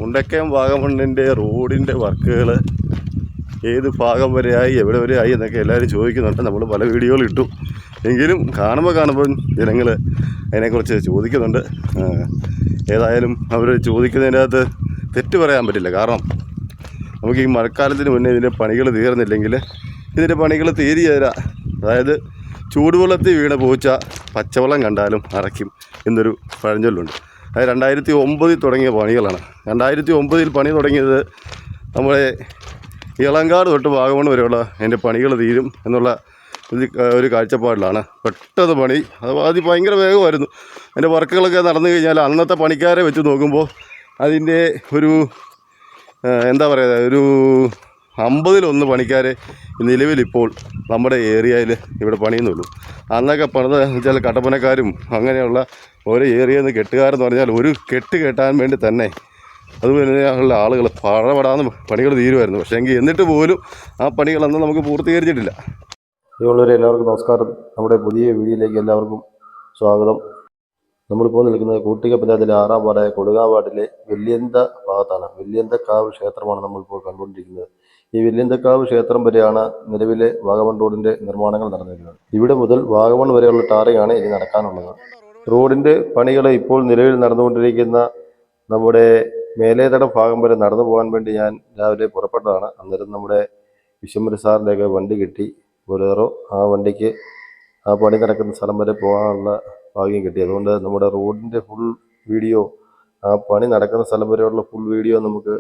മുണ്ടക്കയം വാഗമണ്ണിൻ്റെ റോഡിൻ്റെ വർക്കുകൾ ഏത് ഭാഗം വരെയായി എവിടെ വരെയായി എന്നൊക്കെ എല്ലാവരും ചോദിക്കുന്നുണ്ട്. നമ്മൾ പല വീഡിയോകൾ ഇട്ടു, എങ്കിലും കാണുമ്പോൾ ജനങ്ങൾ അതിനെക്കുറിച്ച് ചോദിക്കുന്നുണ്ട്. ഏതായാലും അവർ ചോദിക്കുന്നതിനകത്ത് തെറ്റ് പറയാൻ പറ്റില്ല. കാരണം നമുക്ക് ഈ മഴക്കാലത്തിന് മുന്നേ ഇതിൻ്റെ പണികൾ തീർന്നില്ലെങ്കിൽ ഇതിൻ്റെ പണികൾ തീരുകയില്ല. അതായത് ചൂടുവെള്ളത്തിൽ വീണ പൂച്ച പച്ചവെള്ളം കണ്ടാലും അറയ്ക്കും എന്നൊരു പഴഞ്ചൊല്ലുണ്ട്. അത് 2009 തുടങ്ങിയ പണികളാണ്. 2009 പണി തുടങ്ങിയത് നമ്മുടെ ഇളങ്കാട് തൊട്ട് വാഗമൺ വരെയുള്ള അതിൻ്റെ പണികൾ തീരും എന്നുള്ള ഒരു കാഴ്ചപ്പാടിലാണ്. പെട്ടെന്ന് പണി അത് ഭയങ്കര വേഗമായിരുന്നു. അതിൻ്റെ വർക്കുകളൊക്കെ നടന്നു കഴിഞ്ഞാൽ അന്നത്തെ പണിക്കാരെ വെച്ച് നോക്കുമ്പോൾ അതിൻ്റെ ഒരു എന്താ പറയുക, ഒരു 50-1 പണിക്കാരെ നിലവിലിപ്പോൾ നമ്മുടെ ഏരിയയിൽ ഇവിടെ പണിയുന്നുള്ളൂ. അന്നൊക്കെ പണിത് വെച്ചാൽ കട്ടപ്പനക്കാരും അങ്ങനെയുള്ള ഓരോ ഏരിയയിൽ നിന്ന് കെട്ടുകാരെന്ന് പറഞ്ഞാൽ ഒരു കെട്ട് കെട്ടാൻ വേണ്ടി തന്നെ അതുപോലെയുള്ള ആളുകൾ പടപടാന്ന് പണികൾ തീരുമായിരുന്നു. പക്ഷേ എങ്കിൽ എന്നിട്ട് പോലും ആ പണികളൊന്നും നമുക്ക് പൂർത്തീകരിച്ചിട്ടില്ല. ഇതുള്ളവരെ എല്ലാവർക്കും നമസ്കാരം. നമ്മുടെ പുതിയ വീഡിയോയിലേക്ക് എല്ലാവർക്കും സ്വാഗതം. നമ്മളിപ്പോൾ നിൽക്കുന്നത് കൂട്ടിക പഞ്ചായത്തിലെ 6-ാം വാർഡായ കൊടുങ്ങാവാർഡിലെ വെല്ലിയന്ത ഭാഗത്താണ്. വെല്ലിയന്തക്കാവ് ക്ഷേത്രമാണ് നമ്മളിപ്പോൾ കണ്ടുകൊണ്ടിരിക്കുന്നത്. ഈ വെല്ലിയന്തക്കാവ് ക്ഷേത്രം വരെയാണ് നിലവിലെ വാഗമൺ റോഡിൻ്റെ നിർമ്മാണങ്ങൾ നടന്നിരിക്കുന്നത്. ഇവിടെ മുതൽ വാഗമൺ വരെയുള്ള ടാറിങ്ങാണ് ഇനി നടക്കാനുള്ളത്. റോഡിൻ്റെ പണികൾ ഇപ്പോൾ നിലവിൽ നടന്നുകൊണ്ടിരിക്കുന്ന നമ്മുടെ മേലേതട ഭാഗം വരെ നടന്നു പോകാൻ വേണ്ടി ഞാൻ രാവിലെ പുറപ്പെട്ടതാണ്. അന്നേരം നമ്മുടെ വിശ്വംഭര സാറിൻ്റെയൊക്കെ വണ്ടി കിട്ടി, ബൊലേറോ. ആ വണ്ടിക്ക് ആ പണി നടക്കുന്ന സ്ഥലം വരെ പോകാനുള്ള ഭാഗ്യം കിട്ടി. അതുകൊണ്ട് നമ്മുടെ റോഡിൻ്റെ ഫുൾ വീഡിയോ, ആ പണി നടക്കുന്ന സ്ഥലം വരെയുള്ള ഫുൾ വീഡിയോ നമുക്ക്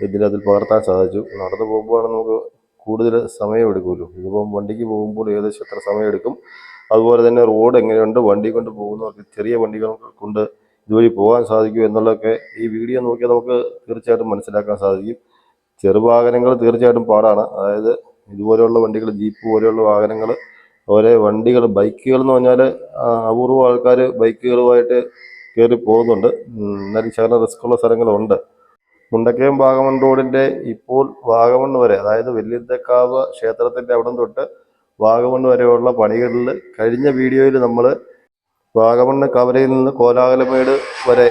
അതിൽ പകർത്താൻ സാധിച്ചു. നടന്നു പോകുമ്പോഴാണ് നമുക്ക് കൂടുതൽ സമയം എടുക്കുമല്ലോ. ഇതിപ്പം വണ്ടിക്ക് പോകുമ്പോൾ ഏകദേശം എത്ര സമയം എടുക്കും, അതുപോലെ തന്നെ റോഡ് എങ്ങനെയുണ്ട്, വണ്ടി കൊണ്ട് പോകുന്നവർക്ക് ചെറിയ വണ്ടികൾ കൊണ്ട് ഇതുവഴി പോകാൻ സാധിക്കും എന്നുള്ളതൊക്കെ ഈ വീഡിയോ നോക്കിയാൽ നമുക്ക് തീർച്ചയായിട്ടും മനസ്സിലാക്കാൻ സാധിക്കും. ചെറുവാഹനങ്ങൾ തീർച്ചയായിട്ടും പാടാണ്. അതായത് ഇതുപോലെയുള്ള വണ്ടികൾ, ജീപ്പ് പോലെയുള്ള വാഹനങ്ങൾ, ഓരോ വണ്ടികൾ, ബൈക്കുകൾ എന്ന് പറഞ്ഞാൽ അപൂർവം ആൾക്കാർ ബൈക്കുകളുമായിട്ട് കയറി പോകുന്നുണ്ട്. എന്നാലും ശകലം റിസ്ക്കുള്ള സ്ഥലങ്ങളുണ്ട്. മുണ്ടക്കയം വാഗമൺ റോഡിൻ്റെ ഇപ്പോൾ വാഗമൺ വരെ, അതായത് വെല്ലിയന്തക്കാവ് ക്ഷേത്രത്തിൻ്റെ അവിടം തൊട്ട് വാഗമൺ വരെയുള്ള പണികളിൽ കഴിഞ്ഞ വീഡിയോയിൽ നമ്മൾ വാഗമണ്ണ് കവലയിൽ നിന്ന് കോലാഹലമേട് വരെ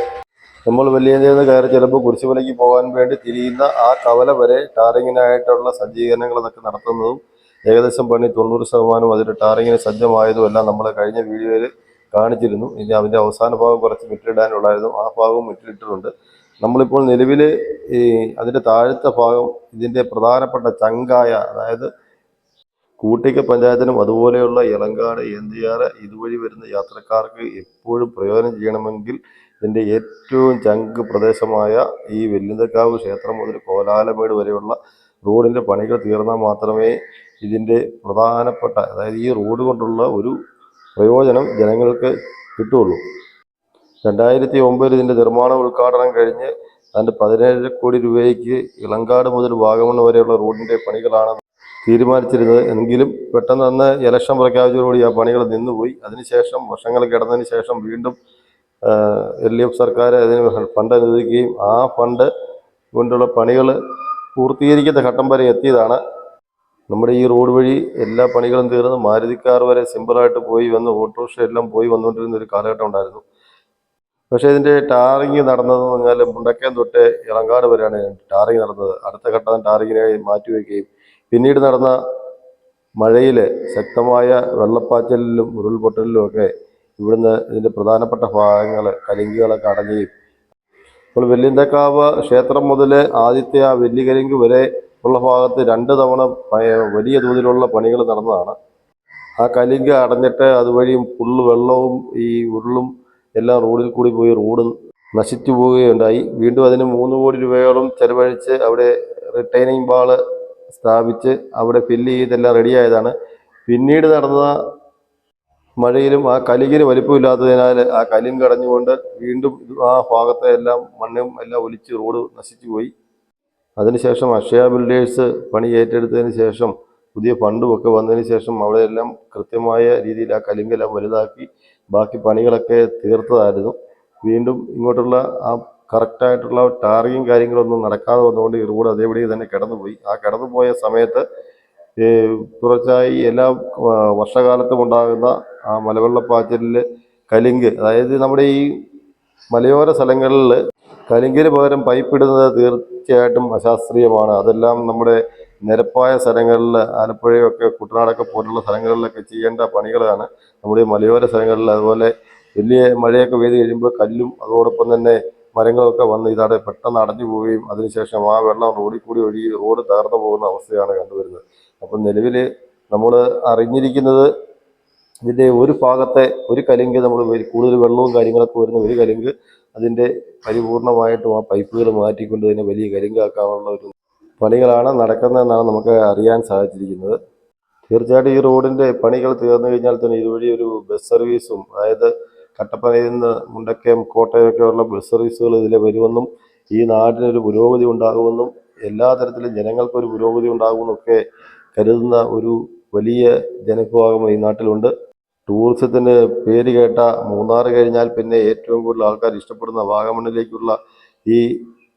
നമ്മൾ വെല്ലിയന്തയിൽ നിന്ന് കയറി ചിലപ്പോൾ കുരിശുമലയ്ക്ക് പോകാൻ വേണ്ടി തിരിയുന്ന ആ കവല വരെ ടാറിങ്ങിനായിട്ടുള്ള സജ്ജീകരണങ്ങളൊക്കെ നടത്തുന്നതും ഏകദേശം പണി 90% അതിൽ ടാറിങ്ങിന് സജ്ജമായതും എല്ലാം നമ്മൾ കഴിഞ്ഞ വീഡിയോയിൽ കാണിച്ചിരുന്നു. ഇനി അതിൻ്റെ അവസാന ഭാഗം കുറച്ച് മിറ്റിടാനുള്ളായിരുന്നു. ആ ഭാഗവും മിറ്റിട്ടിട്ടുണ്ട്. നമ്മളിപ്പോൾ നിലവിൽ അതിൻ്റെ താഴത്തെ ഭാഗം ഇതിൻ്റെ പ്രധാനപ്പെട്ട ചങ്കായ, അതായത് കൂട്ടിക്ക പഞ്ചായത്തിനും അതുപോലെയുള്ള ഇളങ്കാട്, എന്തയാറ് ഇതുവഴി വരുന്ന യാത്രക്കാർക്ക് എപ്പോഴും പ്രയോജനം ചെയ്യണമെങ്കിൽ ഇതിൻ്റെ ഏറ്റവും ചങ്ക് പ്രദേശമായ ഈ വെല്ലിയന്തക്കാവ് ക്ഷേത്രം മുതൽ കോലാലമേട് വരെയുള്ള റോഡിൻ്റെ പണികൾ തീർന്നാൽ മാത്രമേ ഇതിൻ്റെ പ്രധാനപ്പെട്ട, അതായത് ഈ റോഡ് കൊണ്ടുള്ള ഒരു പ്രയോജനം ജനങ്ങൾക്ക് കിട്ടുകയുള്ളൂ. 2009 ഇതിൻ്റെ നിർമ്മാണ ഉദ്ഘാടനം കഴിഞ്ഞ് അതിൻ്റെ 17 കോടി രൂപയ്ക്ക് ഇളങ്കാട് മുതൽ വാഗമൺ വരെയുള്ള റോഡിൻ്റെ പണികളാണ് തീരുമാനിച്ചിരുന്നത്. എങ്കിലും പെട്ടെന്ന് അന്ന് ഇലക്ഷൻ പ്രഖ്യാപിച്ചതോടുകൂടി ആ പണികൾ നിന്നുപോയി. അതിനുശേഷം വർഷങ്ങൾ കിടന്നതിന് ശേഷം വീണ്ടും LDF സർക്കാർ അതിന് ഫണ്ട് അനുവദിക്കുകയും ആ ഫണ്ട് കൊണ്ടുള്ള പണികൾ പൂർത്തീകരിക്കുന്ന ഘട്ടം വരെ എത്തിയതാണ്. നമ്മുടെ ഈ റോഡ് വഴി എല്ലാ പണികളും തീർന്ന് മാരുതിക്കാർ വരെ സിമ്പിളായിട്ട് പോയി വന്ന് ഓട്ടോറിക്ഷ എല്ലാം പോയി വന്നുകൊണ്ടിരുന്ന ഒരു കാലഘട്ടം ഉണ്ടായിരുന്നു. പക്ഷേ ഇതിൻ്റെ ടാറിങ് നടന്നതെന്ന് പറഞ്ഞാൽ മുണ്ടക്കയം തൊട്ട് ഇളങ്കാട് വരെയാണ് ടാറിങ് നടന്നത്. അടുത്ത ഘട്ടം ടാറിങ്ങിനെ മാറ്റിവെക്കുകയും പിന്നീട് നടന്ന മഴയിൽ ശക്തമായ വെള്ളപ്പാച്ചലിലും ഉരുൾപൊട്ടലിലും ഒക്കെ ഇവിടുന്ന് ഇതിൻ്റെ പ്രധാനപ്പെട്ട ഭാഗങ്ങൾ, കലിങ്കുകളൊക്കെ അടഞ്ഞുകയും ഇപ്പോൾ വെല്ലിയന്തക്കാവ് ക്ഷേത്രം മുതൽ ആദ്യത്തെ ആ വെല്ലികരിങ്ക് വരെ ഉള്ള ഭാഗത്ത് 2 തവണ വലിയ തോതിലുള്ള പണികൾ നടന്നതാണ്. ആ കലിങ്ക് അടഞ്ഞിട്ട് അതുവഴി ഫുള്ള് വെള്ളവും ഈ ഉരുളും എല്ലാം റോഡിൽ കൂടി പോയി റോഡ് നശിച്ചു പോവുകയുണ്ടായി. വീണ്ടും അതിന് 3 കോടി രൂപയോളം ചെലവഴിച്ച് അവിടെ റിട്ടൈനിങ് വാള് സ്ഥാപിച്ച് അവിടെ ഫില്ല് ചെയ്തെല്ലാം റെഡിയായതാണ്. പിന്നീട് നടന്ന മഴയിലും ആ കലിങ്കിന് വലിപ്പമില്ലാത്തതിനാൽ ആ കലിങ്ക് അടഞ്ഞുകൊണ്ട് വീണ്ടും ആ ഭാഗത്തെ എല്ലാം മണ്ണും എല്ലാം ഒലിച്ച് റോഡ് നശിച്ചു പോയി. അതിനുശേഷം അക്ഷയ ബിൽഡേഴ്സ് പണി ഏറ്റെടുത്തതിന് ശേഷം പുതിയ ഫണ്ടുമൊക്കെ വന്നതിന് ശേഷം അവിടെയെല്ലാം കൃത്യമായ രീതിയിൽ ആ കലിങ്കെല്ലാം വലുതാക്കി ബാക്കി പണികളൊക്കെ തീർത്തതായിരുന്നു. വീണ്ടും ഇങ്ങോട്ടുള്ള ആ കറക്റ്റായിട്ടുള്ള ടാറിങ്ങും കാര്യങ്ങളൊന്നും നടക്കാതെ വന്നുകൊണ്ട് ഈ റോഡ് അതേപടി തന്നെ കിടന്നുപോയി. ആ കിടന്നുപോയ സമയത്ത് തുടർച്ചയായി എല്ലാ വർഷകാലത്തും ഉണ്ടാകുന്ന ആ മലവെള്ളപ്പാച്ചിലിൽ കലിങ്ക്, അതായത് നമ്മുടെ ഈ മലയോര സ്ഥലങ്ങളിൽ കലിങ്കിന് പകരം പൈപ്പ് ഇടുന്നത് തീർച്ചയായിട്ടും അശാസ്ത്രീയമാണ്. അതെല്ലാം നമ്മുടെ നിരപ്പായ സ്ഥലങ്ങളിൽ, ആലപ്പുഴയൊക്കെ കുട്ടനാടൊക്കെ പോലുള്ള സ്ഥലങ്ങളിലൊക്കെ ചെയ്യേണ്ട പണികളാണ്. നമ്മുടെ ഈ മലയോര സ്ഥലങ്ങളിൽ അതുപോലെ വലിയ മഴയൊക്കെ പെയ്ത് കഴിയുമ്പോൾ കല്ലും അതോടൊപ്പം തന്നെ മരങ്ങളൊക്കെ വന്ന് ഇതവിടെ പെട്ടെന്ന് അടഞ്ഞു പോവുകയും അതിനുശേഷം ആ വെള്ളം റോഡിൽ കൂടി ഒഴുകി റോഡ് തകർന്നു പോകുന്ന അവസ്ഥയാണ് കണ്ടുവരുന്നത്. അപ്പം നിലവിൽ നമ്മൾ അറിഞ്ഞിരിക്കുന്നത്, ഇതിൻ്റെ ഒരു ഭാഗത്തെ ഒരു കലുങ്ക് നമ്മൾ കൂടുതൽ വെള്ളവും കാര്യങ്ങളൊക്കെ വരുന്ന ഒരു കലുങ്ക് അതിൻ്റെ പരിപൂർണമായിട്ടും ആ പൈപ്പുകൾ മാറ്റിക്കൊണ്ട് തന്നെ വലിയ കലുങ്കാക്കാനുള്ള ഒരു പണികളാണ് നടക്കുന്നതെന്നാണ് നമുക്ക് അറിയാൻ സാധിച്ചിരിക്കുന്നത്. തീർച്ചയായിട്ടും ഈ റോഡിൻ്റെ പണികൾ തീർന്നു കഴിഞ്ഞാൽ തന്നെ ഇതുവഴി ഒരു ബസ് സർവീസും, അതായത് കട്ടപ്പനയിൽ നിന്ന് മുണ്ടക്കയം കോട്ടയമൊക്കെയുള്ള ബസ് സർവീസുകൾ ഇതിലെ വരുമെന്നും ഈ നാടിനൊരു പുരോഗതി ഉണ്ടാകുമെന്നും എല്ലാ തരത്തിലും ജനങ്ങൾക്കൊരു പുരോഗതി ഉണ്ടാകുമെന്നൊക്കെ കരുതുന്ന ഒരു വലിയ ജനവിഭാഗം ഈ നാട്ടിലുണ്ട്. ടൂറിസത്തിന് പേര് കേട്ട മൂന്നാർ കഴിഞ്ഞാൽ പിന്നെ ഏറ്റവും കൂടുതൽ ആൾക്കാർ ഇഷ്ടപ്പെടുന്ന വാഗമണ്ണിലേക്കുള്ള ഈ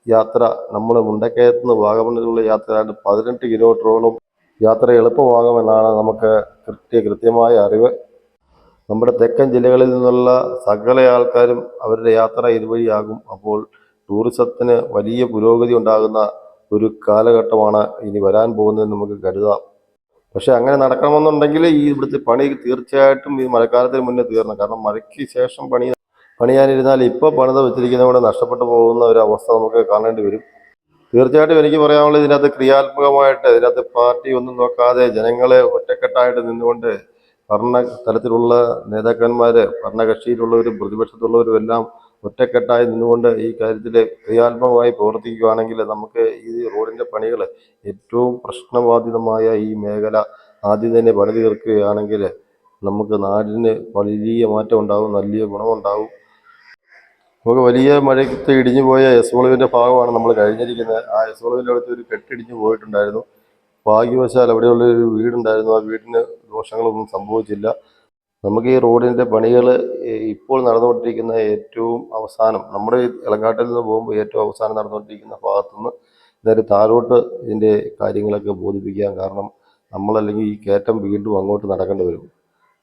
യാത്ര, നമ്മൾ മുണ്ടക്കയത്ത് നിന്ന് വാഗമണ്ണിലുള്ള യാത്രയായിട്ട് 18 കിലോമീറ്ററോളം യാത്ര എളുപ്പമാകുമെന്നാണ് നമുക്ക് കൃത്യമായ അറിവ്. നമ്മുടെ തെക്കൻ ജില്ലകളിൽ നിന്നുള്ള സകല ആൾക്കാരും അവരുടെ യാത്ര ഇതുവഴിയാകും. അപ്പോൾ ടൂറിസത്തിന് വലിയ പുരോഗതി ഉണ്ടാകുന്ന ഒരു കാലഘട്ടമാണ് ഇനി വരാൻ പോകുന്നതെന്ന് നമുക്ക് കരുതാം. പക്ഷെ അങ്ങനെ നടക്കണമെന്നുണ്ടെങ്കിൽ ഈ ഇവിടുത്തെ പണി തീർച്ചയായിട്ടും ഈ മഴക്കാലത്തിന് മുന്നേ തീരണം. കാരണം മഴയ്ക്ക് ശേഷം പണിയാനിരുന്നാൽ ഇപ്പോൾ പണിത് വെച്ചിരിക്കുന്നതോടെ നഷ്ടപ്പെട്ടു പോകുന്ന ഒരു അവസ്ഥ നമുക്ക് കാണേണ്ടി വരും. തീർച്ചയായിട്ടും എനിക്ക് പറയാനുള്ളത്, ഇതിനകത്ത് ക്രിയാത്മകമായിട്ട് ഇതിനകത്ത് പാർട്ടി ഒന്നും നോക്കാതെ ജനങ്ങളെ ഒറ്റക്കെട്ടായിട്ട് നിന്നുകൊണ്ട് ഭരണ തലത്തിലുള്ള നേതാക്കന്മാർ, ഭരണകക്ഷിയിലുള്ളവരും പ്രതിപക്ഷത്തുള്ളവരും എല്ലാം ഒറ്റക്കെട്ടായി നിന്നുകൊണ്ട് ഈ കാര്യത്തിൽ ക്രിയാത്മകമായി പ്രവർത്തിക്കുകയാണെങ്കിൽ നമുക്ക് ഈ റോഡിൻ്റെ പണികൾ, ഏറ്റവും പ്രശ്നബാധിതമായ ഈ മേഖല ആദ്യം തന്നെ പണി തീർക്കുകയാണെങ്കിൽ നമുക്ക് നാടിന് വലിയ മാറ്റം ഉണ്ടാകും, വലിയ ഗുണമുണ്ടാകും. നമുക്ക് വലിയ മഴയത്ത് ഇടിഞ്ഞു പോയ എസ് ഭാഗമാണ് നമ്മൾ കഴിഞ്ഞിരിക്കുന്നത്. ആ എസ് അടുത്ത് ഒരു കെട്ടിടിഞ്ഞു പോയിട്ടുണ്ടായിരുന്നു. ഭാഗ്യവശാൽ അവിടെയുള്ള ഒരു വീടുണ്ടായിരുന്നു. ആ വീടിന് ദോഷങ്ങളൊന്നും സംഭവിച്ചില്ല. നമുക്ക് ഈ റോഡിൻ്റെ പണികൾ ഇപ്പോൾ നടന്നുകൊണ്ടിരിക്കുന്ന ഏറ്റവും അവസാനം, നമ്മുടെ ഈ എളങ്കാട്ടിൽ നിന്ന് പോകുമ്പോൾ ഏറ്റവും അവസാനം നടന്നുകൊണ്ടിരിക്കുന്ന ഭാഗത്തുനിന്ന് നേരെ താഴോട്ട് ഇതിൻ്റെ കാര്യങ്ങളൊക്കെ ബോധിപ്പിക്കാം. കാരണം നമ്മളല്ലെങ്കിൽ ഈ കയറ്റം വീണ്ടും അങ്ങോട്ട് നടക്കേണ്ടി വരും.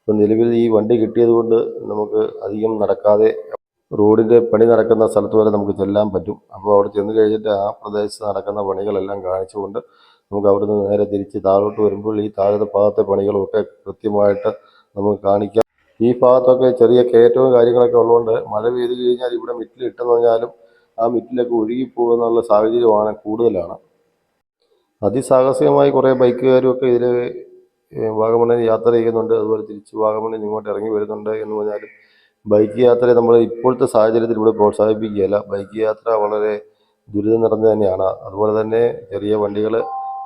ഇപ്പം നിലവിൽ ഈ വണ്ടി കിട്ടിയത് കൊണ്ട് നമുക്ക് അധികം നടക്കാതെ റോഡിൻ്റെ പണി നടക്കുന്ന സ്ഥലത്ത് വരെ നമുക്ക് ചെല്ലാൻ പറ്റും. അപ്പോൾ അവിടെ ചെന്ന് കഴിഞ്ഞിട്ട് ആ പ്രദേശത്ത് നടക്കുന്ന പണികളെല്ലാം കാണിച്ചുകൊണ്ട് നമുക്ക് അവിടുന്ന് നേരെ തിരിച്ച് താഴോട്ട് വരുമ്പോൾ ഈ താഴത്തെ ഭാഗത്തെ പണികളുമൊക്കെ കൃത്യമായിട്ട് നമുക്ക് കാണിക്കാം. ഈ ഭാഗത്തൊക്കെ ചെറിയ കയറ്റവും കാര്യങ്ങളൊക്കെ ഉള്ളതുകൊണ്ട് മഴ പെയ്ത് കഴിഞ്ഞാൽ ഇവിടെ മിറ്റിൽ ഇട്ടെന്ന് പറഞ്ഞാലും ആ മിറ്റിലൊക്കെ ഒഴുകിപ്പോകുന്നുള്ള സാഹചര്യമാണ് കൂടുതലാണ്. അതിസാഹസികമായി കുറേ ബൈക്കുകാരും ഒക്കെ ഇതിൽ വാഗമണ്ണിൽ യാത്ര ചെയ്യുന്നുണ്ട്. അതുപോലെ തിരിച്ച് വാഗമണ്ണിൽ ഇങ്ങോട്ട് ഇറങ്ങി വരുന്നുണ്ട് എന്ന് പറഞ്ഞാലും ബൈക്ക് യാത്രയെ നമ്മൾ ഇപ്പോഴത്തെ സാഹചര്യത്തിൽ ഇവിടെ പ്രോത്സാഹിപ്പിക്കുകയല്ല. ബൈക്ക് യാത്ര വളരെ ദുരിതം നിറഞ്ഞു തന്നെയാണ്. അതുപോലെ തന്നെ ചെറിയ വണ്ടികൾ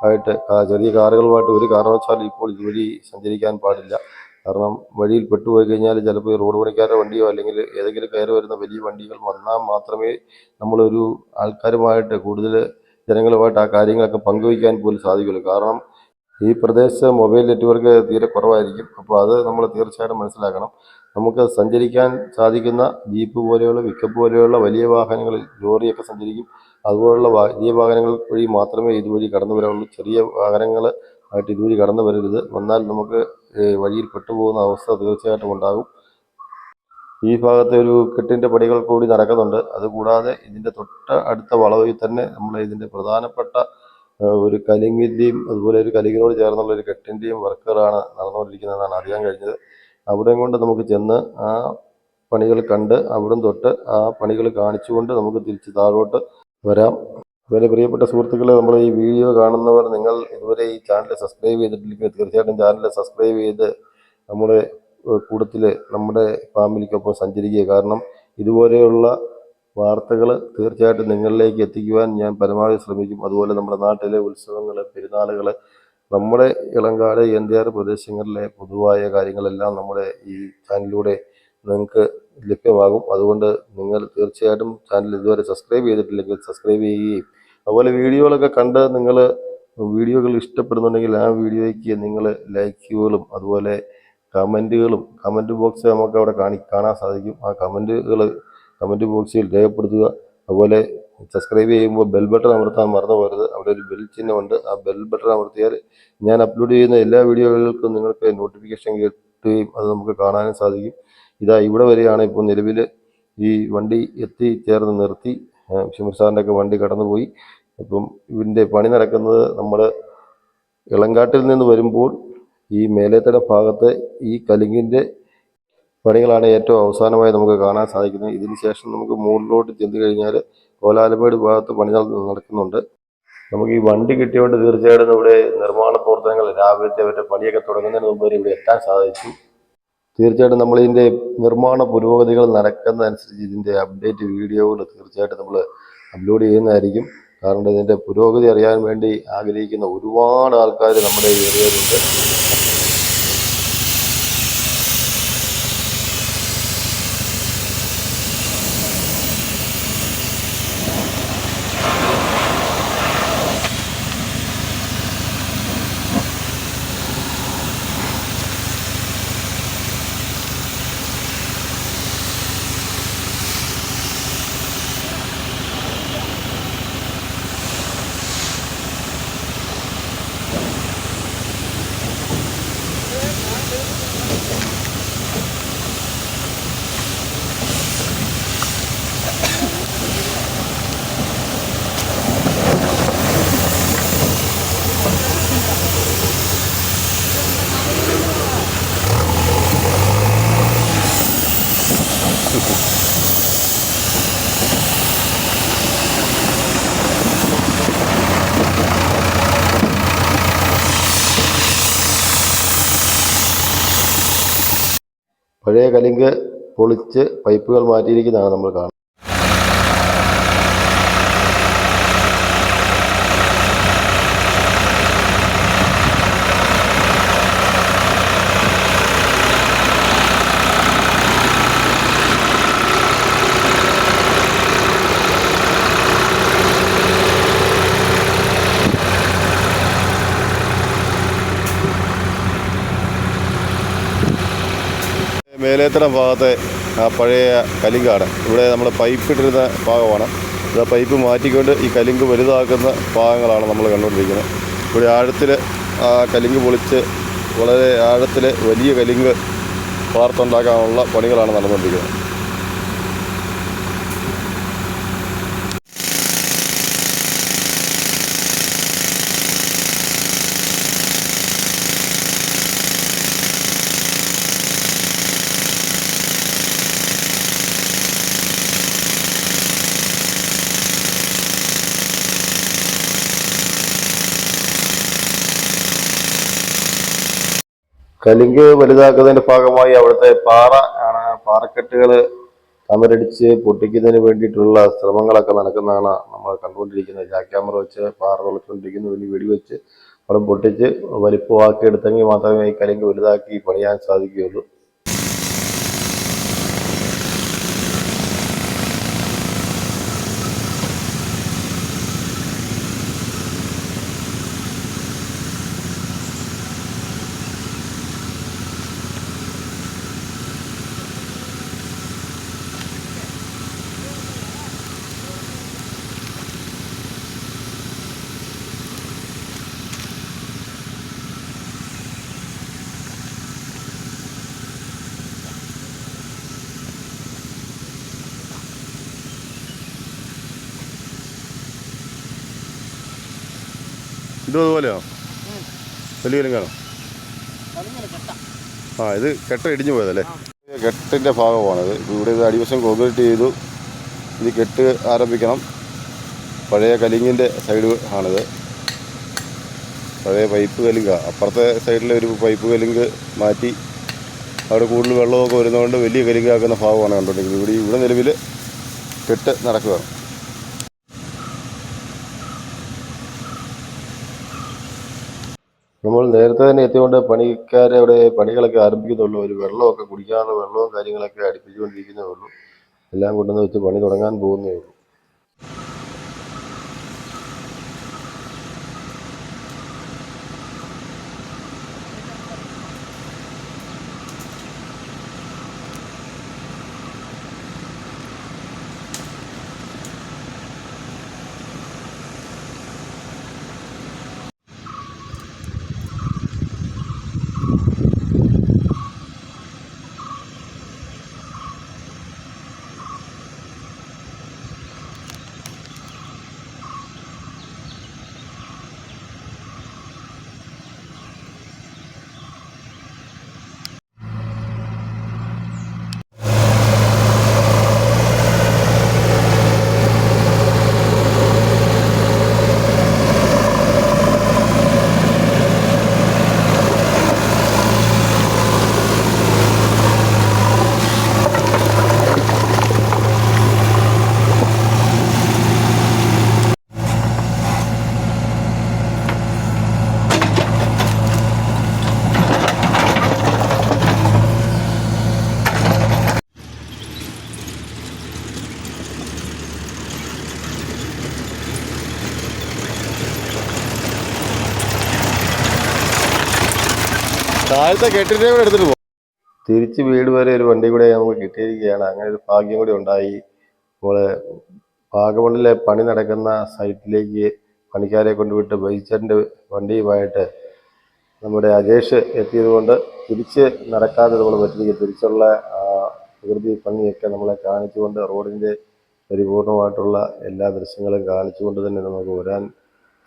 ആയിട്ട്, ചെറിയ കാറുകളുമായിട്ട് ഒരു കാരണവശാലും ഇപ്പോൾ ഇതുവഴി സഞ്ചരിക്കാൻ പാടില്ല. കാരണം വഴിയിൽ പെട്ടുപോയി കഴിഞ്ഞാൽ ചിലപ്പോൾ ഈ റോഡ് പണിക്കാരുടെ വണ്ടിയോ അല്ലെങ്കിൽ ഏതെങ്കിലും കയറി വരുന്ന വലിയ വണ്ടികൾ വന്നാൽ മാത്രമേ നമ്മളൊരു ആൾക്കാരുമായിട്ട് കൂടുതൽ ജനങ്ങളുമായിട്ട് ആ കാര്യങ്ങളൊക്കെ പങ്കുവയ്ക്കാൻ പോലും സാധിക്കുള്ളൂ. കാരണം ഈ പ്രദേശത്ത് മൊബൈൽ നെറ്റ്വർക്ക് തീരെ കുറവായിരിക്കും. അപ്പോൾ അത് നമ്മൾ തീർച്ചയായിട്ടും മനസ്സിലാക്കണം. നമുക്ക് സഞ്ചരിക്കാൻ സാധിക്കുന്ന ജീപ്പ് പോലെയുള്ള, പിക്കപ്പ് പോലെയുള്ള വലിയ വാഹനങ്ങളിൽ, ലോറിയൊക്കെ സഞ്ചരിക്കും. അതുപോലുള്ള വലിയ വാഹനങ്ങൾ വഴി മാത്രമേ ഇതുവഴി കടന്നു വരാവുള്ളൂ. ചെറിയ വാഹനങ്ങൾ ആയിട്ട് ഇതുവഴി കടന്നു വരരുത്. വന്നാൽ നമുക്ക് വഴിയിൽ പെട്ടുപോകുന്ന അവസ്ഥ തീർച്ചയായിട്ടും ഉണ്ടാകും. ഈ ഭാഗത്തെ ഒരു കെട്ടിൻ്റെ പണികൾ കൂടി നടക്കുന്നുണ്ട്. അതുകൂടാതെ ഇതിൻ്റെ തൊട്ട് അടുത്ത വളവിൽ തന്നെ നമ്മൾ ഇതിൻ്റെ പ്രധാനപ്പെട്ട ഒരു കലുങ്കിൻ്റെയും അതുപോലെ ഒരു കലുങ്കിനോട് ചേർന്നുള്ള ഒരു കെട്ടിൻ്റെയും വർക്കുകളാണ് നടന്നുകൊണ്ടിരിക്കുന്നതെന്നാണ് അറിയാൻ കഴിഞ്ഞത്. അവിടെയും കൊണ്ട് നമുക്ക് ചെന്ന് ആ പണികൾ കണ്ട് അവിടം തൊട്ട് ആ പണികൾ കാണിച്ചുകൊണ്ട് നമുക്ക് തിരിച്ച് താഴോട്ട് വരാം. അതുപോലെ പ്രിയപ്പെട്ട സുഹൃത്തുക്കളെ, നമ്മൾ ഈ വീഡിയോ കാണുന്നവർ, നിങ്ങൾ ഇതുവരെ ഈ ചാനൽ സബ്സ്ക്രൈബ് ചെയ്തിട്ടില്ലെങ്കിൽ തീർച്ചയായിട്ടും ചാനൽ സബ്സ്ക്രൈബ് ചെയ്ത് നമ്മുടെ കൂട്ടത്തിൽ നമ്മുടെ ഫാമിലിക്കൊപ്പം സഞ്ചരിക്കുക. കാരണം ഇതുപോലെയുള്ള വാർത്തകൾ തീർച്ചയായിട്ടും നിങ്ങളിലേക്ക് എത്തിക്കുവാൻ ഞാൻ പരമാവധി ശ്രമിക്കും. അതുപോലെ നമ്മുടെ നാട്ടിലെ ഉത്സവങ്ങൾ, പെരുന്നാളുകൾ, നമ്മുടെ ഇളങ്കാട് NTR പ്രദേശങ്ങളിലെ പൊതുവായ കാര്യങ്ങളെല്ലാം നമ്മുടെ ഈ ചാനലിലൂടെ നിങ്ങൾക്ക് ലഭ്യമാകും. അതുകൊണ്ട് നിങ്ങൾ തീർച്ചയായിട്ടും ചാനൽ ഇതുവരെ സബ്സ്ക്രൈബ് ചെയ്തിട്ടില്ലെങ്കിൽ സബ്സ്ക്രൈബ് ചെയ്യുകയും അതുപോലെ വീഡിയോകളൊക്കെ കണ്ട് നിങ്ങൾ വീഡിയോകൾ ഇഷ്ടപ്പെടുന്നുണ്ടെങ്കിൽ ആ വീഡിയോയ്ക്ക് നിങ്ങൾ ലൈക്കുകളും അതുപോലെ കമൻറ്റുകളും, കമൻറ്റ് ബോക്സ് നമുക്ക് അവിടെ കാണാൻ സാധിക്കും. ആ കമൻറ്റ് ബോക്സിൽ രേഖപ്പെടുത്തുക. അതുപോലെ സബ്സ്ക്രൈബ് ചെയ്യുമ്പോൾ ബെൽ ബട്ടൺ അമർത്താൻ മറന്നു പോകരുത്. അവിടെ ഒരു ബെൽ ചിഹ്നമുണ്ട്. ആ ബെൽ ബട്ടൺ അമർത്തിയാൽ ഞാൻ അപ്ലോഡ് ചെയ്യുന്ന എല്ലാ വീഡിയോകൾക്കും നിങ്ങൾക്ക് നോട്ടിഫിക്കേഷൻ കിട്ടുകയും അത് നമുക്ക് കാണാനും സാധിക്കും. ഇതാ ഇവിടെ വരെയാണ് ഇപ്പോൾ നിലവിൽ ഈ വണ്ടി എത്തിച്ചേർന്ന് നിർത്തി. ഷിമിർ സാറിൻ്റെ ഒക്കെ വണ്ടി കടന്നുപോയി. അപ്പം ഇതിൻ്റെ പണി നടക്കുന്നത് നമ്മൾ ഇളങ്കാട്ടിൽ നിന്ന് വരുമ്പോൾ ഈ മേലേത്തട ഭാഗത്ത് ഈ കലുങ്കിൻ്റെ പണികളാണ് ഏറ്റവും അവസാനമായി നമുക്ക് കാണാൻ സാധിക്കുന്നത്. ഇതിന് ശേഷം നമുക്ക് മുകളിലോട്ട് ചെന്ന് കഴിഞ്ഞാൽ കോലാലമേട് ഭാഗത്ത് പണി നടക്കുന്നുണ്ട്. നമുക്ക് ഈ വണ്ടി കിട്ടിയതുകൊണ്ട് തീർച്ചയായിട്ടും ഇവിടെ നിർമ്മാണ പ്രവർത്തനങ്ങൾ രാവിലത്തെ അവരുടെ പണിയൊക്കെ തുടങ്ങുന്നതിന് മുമ്പ് ഇവിടെ എത്താൻ സാധിച്ചു. തീർച്ചയായിട്ടും നമ്മളിതിൻ്റെ നിർമ്മാണ പുരോഗതികൾ നടക്കുന്നതനുസരിച്ച് ഇതിൻ്റെ അപ്ഡേറ്റ് വീഡിയോകൾ തീർച്ചയായിട്ടും നമ്മൾ അപ്ലോഡ് ചെയ്യുന്നതായിരിക്കും. കാരണം ഇതിൻ്റെ പുരോഗതി അറിയാൻ വേണ്ടി ആഗ്രഹിക്കുന്ന ഒരുപാട് ആൾക്കാർ നമ്മുടെ ഏരിയയിലുണ്ട്. പഴയ കലുങ്ക് പൊളിച്ച് പൈപ്പുകൾ മാറ്റിയിരിക്കുന്നതാണ് നമ്മൾ കാണുന്നത്. മേലേത്തടം ഭാഗത്തെ ആ പഴയ കലുങ്കാണ്. ഇവിടെ നമ്മൾ പൈപ്പ് ഇട്ടിരുന്ന ഭാഗമാണ്. ഇത് പൈപ്പ് മാറ്റിക്കൊണ്ട് ഈ കലുങ്ക് വലുതാക്കുന്ന ഭാഗങ്ങളാണ് നമ്മൾ കണ്ടുകൊണ്ടിരിക്കുന്നത്. ഇവിടെ ആഴത്തിൽ ആ കലുങ്ക് പൊളിച്ച് വളരെ ആഴത്തിൽ വലിയ കലുങ്ക് വാർത്തുണ്ടാക്കാനുള്ള പണികളാണ് നടന്നുകൊണ്ടിരിക്കുന്നത്. കലുങ്ക് വലുതാക്കുന്നതിൻ്റെ ഭാഗമായി അവിടുത്തെ പാറക്കെട്ടുകൾ കമരടിച്ച് പൊട്ടിക്കുന്നതിന് വേണ്ടിയിട്ടുള്ള ശ്രമങ്ങളൊക്കെ നടക്കുന്നതാണ് നമ്മൾ കണ്ടുകൊണ്ടിരിക്കുന്നത്. ജാക്ക് ക്യാമറ വെച്ച് പാറ തുളച്ചുകൊണ്ടിരിക്കുന്നു. വലിയ വെടിവെച്ച് അവിടെ പൊട്ടിച്ച് വലിപ്പമാക്കി എടുത്തെങ്കിൽ മാത്രമേ ഈ കലുങ്ക് വലുതാക്കി പണിയാൻ സാധിക്കുകയുള്ളൂ. ഇതും അതുപോലെയോ? വലിയ കലുങ്കാണോ? ആ, ഇത് കെട്ട ഇടിഞ്ഞു പോയതല്ലേ? കെട്ടിൻ്റെ ഭാഗമാണിത്. ഇവിടെ ഇത് അടിവശം കോൺക്രീറ്റ് ചെയ്തു. ഇത് കെട്ട് ആരംഭിക്കണം. പഴയ കലുങ്കിൻ്റെ സൈഡ് ആണിത്. പഴയ പൈപ്പ് കലുങ്ക. അപ്പുറത്തെ സൈഡിലെ ഒരു പൈപ്പ് കലുങ്ക് മാറ്റി അവിടെ കൂടുതൽ വെള്ളമൊക്കെ വരുന്നതുകൊണ്ട് വലിയ കലുങ്കാക്കുന്ന ഭാഗമാണ് കണ്ടുകൊണ്ടിരിക്കുന്നത്. ഇവിടെ നിലവിൽ കെട്ട് നടക്കുകയാണ്. നമ്മൾ നേരത്തെ തന്നെ എത്തിക്കൊണ്ട് പണിക്കാരെ അവിടെ പണികളൊക്കെ ആരംഭിക്കുന്നുള്ളൂ. ഒരു വെള്ളമൊക്കെ കുടിക്കാനുള്ള വെള്ളവും കാര്യങ്ങളൊക്കെ അടുപ്പിച്ചുകൊണ്ടിരിക്കുന്നേ ഉള്ളൂ. എല്ലാം കൊണ്ടുവന്ന് വെച്ച് പണി തുടങ്ങാൻ പോകുന്നേ ഉള്ളൂ. താഴത്തെ കെട്ടിൻ്റെ കൂടെ എടുത്തിട്ട് പോകും. തിരിച്ച് വീട് വരെ ഒരു വണ്ടി കൂടെ നമുക്ക് കിട്ടിയിരിക്കുകയാണ്. അങ്ങനെ ഒരു ഭാഗ്യം കൂടി ഉണ്ടായി. അപ്പോൾ വാഗമണ്ണിലെ പണി നടക്കുന്ന സൈറ്റിലേക്ക് പണിക്കാരെ കൊണ്ടുവിട്ട് ബൈച്ചറിൻ്റെ വണ്ടിയുമായിട്ട് നമ്മുടെ അജേഷ് എത്തിയതുകൊണ്ട് തിരിച്ച് നടക്കാതെ നമ്മൾ പറ്റിയിരിക്കും. തിരിച്ചുള്ള പ്രകൃതി ഭംഗിയൊക്കെ നമ്മളെ കാണിച്ചുകൊണ്ട് റോഡിൻ്റെ പരിപൂർണമായിട്ടുള്ള എല്ലാ ദൃശ്യങ്ങളും കാണിച്ചുകൊണ്ട് തന്നെ നമുക്ക്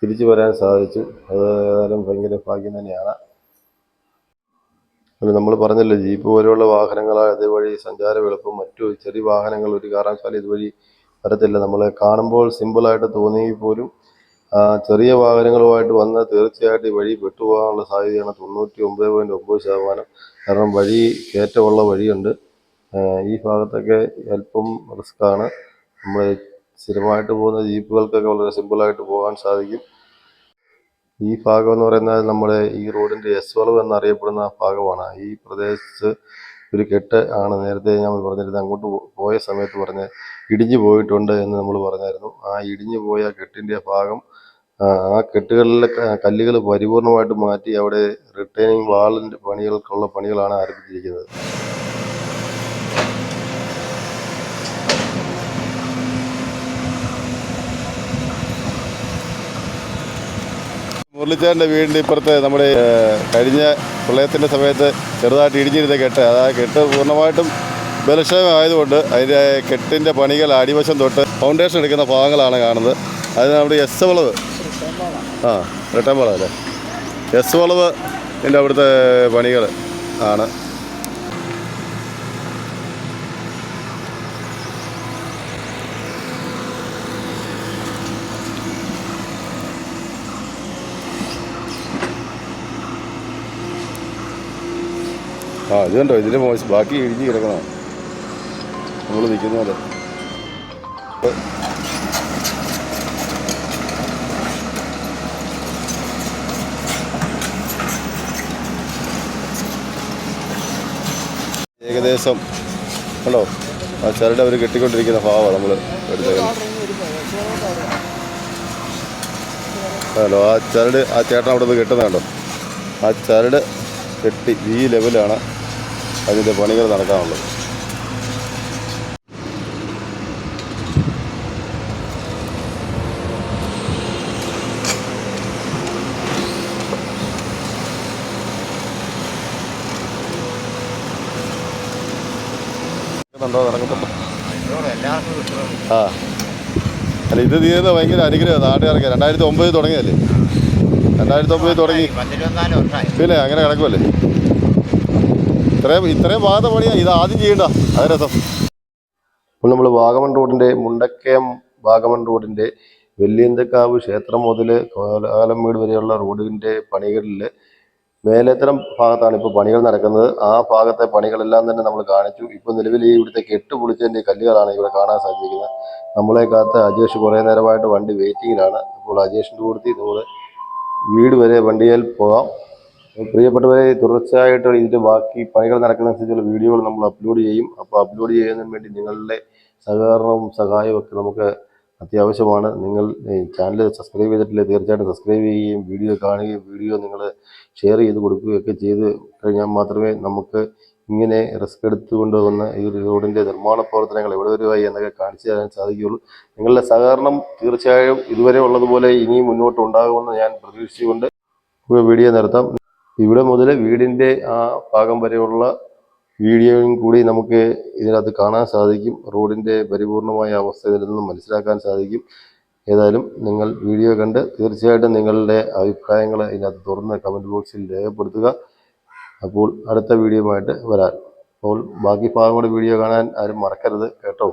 തിരിച്ചു വരാൻ സാധിച്ചു. അത് ഏതായാലും ഭയങ്കര ഭാഗ്യം തന്നെയാണ്. നമ്മൾ പറഞ്ഞല്ലോ, ജീപ്പ് പോലെയുള്ള വാഹനങ്ങൾ ഇതുവഴി സഞ്ചാരം എളുപ്പം. മറ്റു ചെറിയ വാഹനങ്ങൾ ഒരു കാരണവശാലും ഇതുവഴി വരത്തില്ല. നമ്മളെ കാണുമ്പോൾ സിമ്പിളായിട്ട് തോന്നിയെങ്കിൽ പോലും ചെറിയ വാഹനങ്ങളുമായിട്ട് വന്ന് തീർച്ചയായിട്ടും ഈ വഴി പെട്ടുപോകാനുള്ള സാധ്യതയാണ് 99.9%. കാരണം വഴി കയറ്റമുള്ള വഴിയുണ്ട്. ഈ ഭാഗത്തൊക്കെ അല്പം റിസ്ക്കാണ്. നമ്മൾ സ്ഥിരമായിട്ട് പോകുന്ന ജീപ്പുകൾക്കൊക്കെ വളരെ സിമ്പിളായിട്ട് പോകാൻ സാധിക്കും. ഈ ഭാഗം എന്ന് പറയുന്നത് നമ്മുടെ ഈ റോഡിൻ്റെ എസ് വളവ് എന്നറിയപ്പെടുന്ന ഭാഗമാണ്. ഈ പ്രദേശത്ത് ഒരു കെട്ട് ആണ് നേരത്തെ ഞാൻ പറഞ്ഞിരുന്നത്. അങ്ങോട്ട് പോയ സമയത്ത് ഇടിഞ്ഞു പോയിട്ടുണ്ട് എന്ന് നമ്മൾ പറഞ്ഞായിരുന്നു. ആ ഇടിഞ്ഞു പോയ കെട്ടിൻ്റെ ഭാഗം, ആ കെട്ടുകളിലെ കല്ലുകൾ പരിപൂർണമായിട്ട് മാറ്റി അവിടെ റിട്ടേണിങ് വാളിൻ്റെ പണികളാണ് ആരംഭിച്ചിരിക്കുന്നത്. മുരളിച്ചേട്ടൻ്റെ വീടിൻ്റെ ഇപ്പുറത്ത് നമ്മുടെ കഴിഞ്ഞ പ്രളയത്തിൻ്റെ സമയത്ത് ചെറുതായിട്ട് ഇടിഞ്ഞിരുന്ന കെട്ട്, കെട്ട് പൂർണ്ണമായിട്ടും ബലക്ഷയമായതുകൊണ്ട് അതിൻ്റെ കെട്ടിൻ്റെ പണികൾ അടിവശം തൊട്ട് ഫൗണ്ടേഷൻ എടുക്കുന്ന ഭാഗങ്ങളാണ് കാണുന്നത്. അത് നമ്മുടെ എസ് വളവ്, റിട്ടേൺ വളവ് അല്ലേ, എസ് വളവ് എൻ്റെ അവിടുത്തെ പണികൾ ആണ്. ഇത് കണ്ടോ, ഇതിൻ്റെ ബാക്കി ഇടിഞ്ഞ് കിടക്കണം നമ്മൾ നിൽക്കുന്ന പോലെ. ഏകദേശം കണ്ടോ ആ ചരട് അവർ കെട്ടിക്കൊണ്ടിരിക്കുന്ന ഭാവമാണ് നമ്മൾ എടുത്തേക്കുന്നത്. ഹലോ, ആ ചരട് ആ ചേട്ടൻ അവിടെ നിന്ന് കെട്ടുന്നുണ്ടോ? ആ ചരട് കെട്ടി ഈ ലെവലാണ് അതിൻ്റെ പണികൾ നടക്കാനുള്ളത്. അല്ല, ഇത് തീരുന്ന ഭയങ്കര അനുഗ്രഹം നാട്ടുകാർക്ക്. 2009 തുടങ്ങിയതല്ലേ, 2009 തുടങ്ങി, പിന്നെ അങ്ങനെ കിടക്കുമല്ലേ. ഇത്രയും ഭാഗത്തെ പണിയാണ് ഇത് ആദ്യം ചെയ്യണ്ട, അത് രസം. ഇപ്പോൾ നമ്മൾ വാഗമൺ റോഡിൻ്റെ മുണ്ടക്കയം വാഗമൺ റോഡിൻ്റെ വെള്ളിയന്തക്കാവ് ക്ഷേത്രം മുതൽ കോലാലമ്മേട് വരെയുള്ള റോഡിൻ്റെ പണികളിൽ മേലേത്തരം ഭാഗത്താണ് ഇപ്പോൾ പണികൾ നടക്കുന്നത്. ആ ഭാഗത്തെ പണികളെല്ലാം തന്നെ നമ്മൾ കാണിച്ചു. ഇപ്പോൾ നിലവിൽ ഈ ഇവിടുത്തെ കെട്ട് പൊളിച്ചതിൻ്റെ കല്ലുകളാണ് ഇവിടെ കാണാൻ സാധിക്കുന്നത്. നമ്മളെ കാത്ത് അജേഷ് കുറേ നേരമായിട്ട് വണ്ടി വെയിറ്റിങ്ങിലാണ്. അപ്പോൾ അജേഷിൻ്റെ കൂട്ടത്തിൽ നമ്മൾ വീട് വരെ വണ്ടിയിൽ പോകാം. പ്രിയപ്പെട്ടവരെ, തുടർച്ചയായിട്ട് ഇതിൻ്റെ ബാക്കി പണികൾ നടക്കുന്നതനുസരിച്ചുള്ള വീഡിയോകൾ നമ്മൾ അപ്ലോഡ് ചെയ്യും. അപ്പോൾ അപ്ലോഡ് ചെയ്യുന്നതിന് വേണ്ടി നിങ്ങളുടെ സഹകരണവും സഹായവും ഒക്കെ നമുക്ക് അത്യാവശ്യമാണ്. നിങ്ങൾ ചാനൽ സബ്സ്ക്രൈബ് ചെയ്തിട്ടില്ല, തീർച്ചയായിട്ടും സബ്സ്ക്രൈബ് ചെയ്യുകയും വീഡിയോ കാണുകയും വീഡിയോ നിങ്ങൾ ഷെയർ ചെയ്ത് കൊടുക്കുകയൊക്കെ ചെയ്ത് കഴിഞ്ഞാൽ മാത്രമേ നമുക്ക് ഇങ്ങനെ റിസ്ക് എടുത്തുകൊണ്ട് വന്ന ഈ റോഡിൻ്റെ നിർമ്മാണ പ്രവർത്തനങ്ങൾ എവിടെ വരെയായി എന്നൊക്കെ കാണിച്ചു തരാൻ സാധിക്കുകയുള്ളൂ. നിങ്ങളുടെ സഹകരണം തീർച്ചയായും ഇതുവരെ ഉള്ളതുപോലെ ഇനിയും മുന്നോട്ട് ഉണ്ടാകുമെന്ന് ഞാൻ പ്രതീക്ഷിച്ചുകൊണ്ട് വീഡിയോ നിർത്താം. ഇവിടെ മുതൽ വീടിൻ്റെ ആ ഭാഗം വരെയുള്ള വീഡിയോയും കൂടി നമുക്ക് ഇതിനകത്ത് കാണാൻ സാധിക്കും. റോഡിൻ്റെ പരിപൂർണമായ അവസ്ഥ ഇതിൽ നിന്നും മനസ്സിലാക്കാൻ സാധിക്കും. ഏതായാലും നിങ്ങൾ വീഡിയോ കണ്ട് തീർച്ചയായിട്ടും നിങ്ങളുടെ അഭിപ്രായങ്ങൾ ഇതിനകത്ത് തുറന്ന് കമൻറ്റ് ബോക്സിൽ രേഖപ്പെടുത്തുക. അപ്പോൾ അടുത്ത വീഡിയോയുമായിട്ട് വരാം. അപ്പോൾ ബാക്കി ഭാഗം കൂടെ വീഡിയോ കാണാൻ ആരും മറക്കരുത് കേട്ടോ.